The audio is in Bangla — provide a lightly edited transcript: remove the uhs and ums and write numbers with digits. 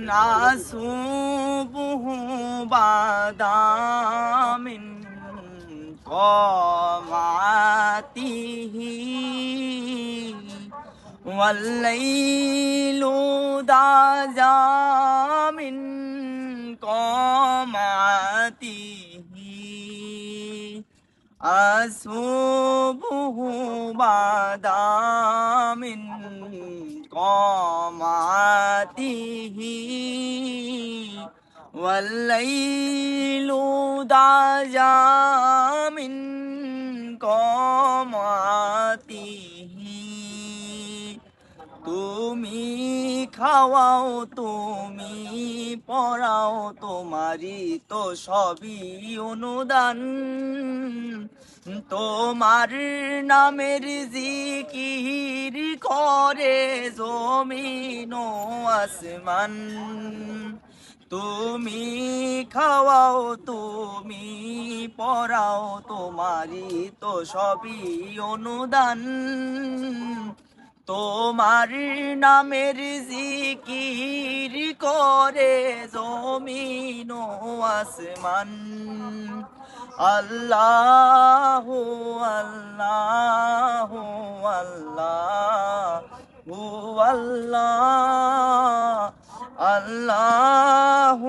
নাসুবুহু বাদামিন কমাতিহি ওয়াল্লাইলু দাজামিন কমাতিহি আসুবুহু বাদামিন কমাতিহি ওয়াল্লাইলু দাজামিন কমাতিহি তুমি খাওয়াও তুমি পড়াও তোমারই তো সবই অনুদান তোমার নামের জিকির করে জমিন ও আসমান তুমি খাওয়াও তুমি পড়াও তোমারই তো সবই অনুদান তোমার নামের জিকির করে জমিন ও আসমান আল্লাহু আল্লাহু আল্লাহু আল্লাহ আল্লাহু